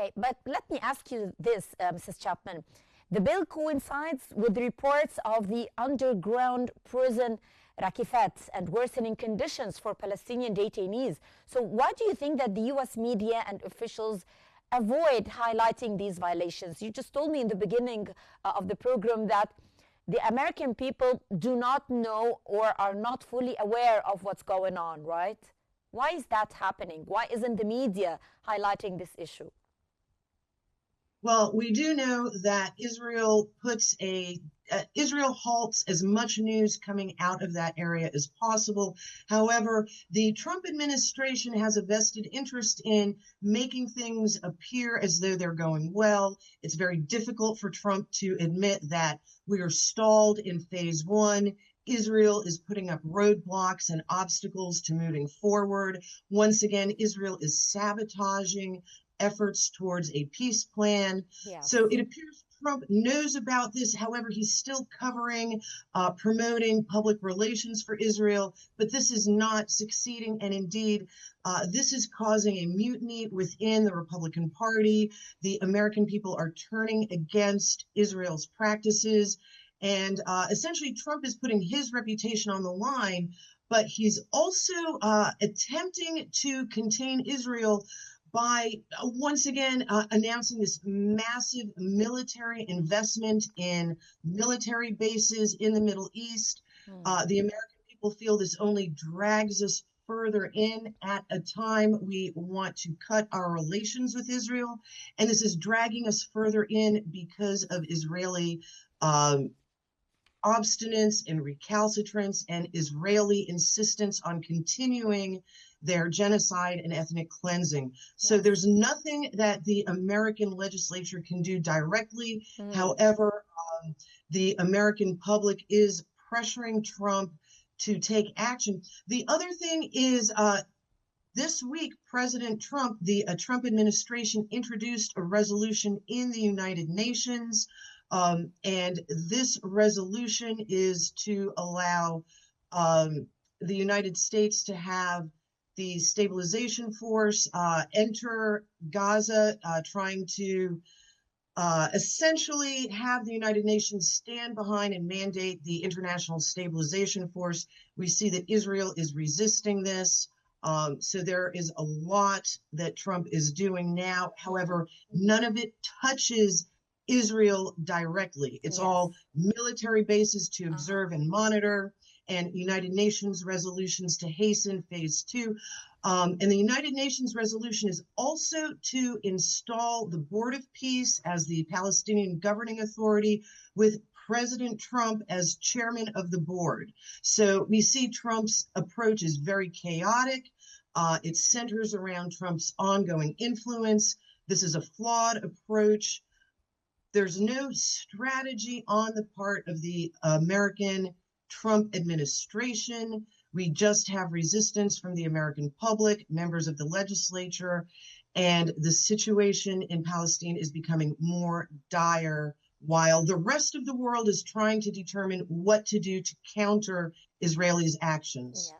Okay, but let me ask you this, Mrs. Chapman. The bill coincides with reports of the underground prison Rakifat and worsening conditions for Palestinian detainees. So why do you think that the U.S. media and officials avoid highlighting these violations? You just told me in the beginning of the program that the American people do not know or are not fully aware of what's going on, right? Why is that happening? Why isn't the media highlighting this issue? Well, we do know that Israel halts as much news coming out of that area as possible. However, the Trump administration has a vested interest in making things appear as though they're going well. It's very difficult for Trump to admit that we are stalled in phase one. Israel is putting up roadblocks and obstacles to moving forward. Once again, Israel is sabotaging efforts towards a peace plan. Yes. So it appears Trump knows about this. However, he's still covering, promoting public relations for Israel, but this is not succeeding. And indeed, this is causing a mutiny within the Republican Party. The American people are turning against Israel's practices. And essentially, Trump is putting his reputation on the line, but he's also attempting to contain Israel by once again announcing this massive military investment in military bases in the Middle East. The American people feel this only drags us further in at a time we want to cut our relations with Israel. And this is dragging us further in because of Israeli obstinance and recalcitrance and Israeli insistence on continuing their genocide and ethnic cleansing. So there's nothing that the American legislature can do directly. However, the American public is pressuring Trump to take action. The other thing is this week, President Trump, the Trump administration introduced a resolution in the United Nations. And this resolution is to allow the United States to have the stabilization force enter Gaza, trying to essentially have the United Nations stand behind and mandate the international stabilization force. We see that Israel is resisting this. So there is a lot that Trump is doing now. However, none of it touches Israel directly. It's all military bases to observe and monitor, and United Nations resolutions to hasten phase two. And the United Nations resolution is also to install the Board of Peace as the Palestinian governing authority with President Trump as chairman of the board. So we see Trump's approach is very chaotic. It centers around Trump's ongoing influence. This is a flawed approach. There's no strategy on the part of the American Trump administration. We just have resistance from the American public, members of the legislature, and the situation in Palestine is becoming more dire while the rest of the world is trying to determine what to do to counter Israelis' actions. Yes.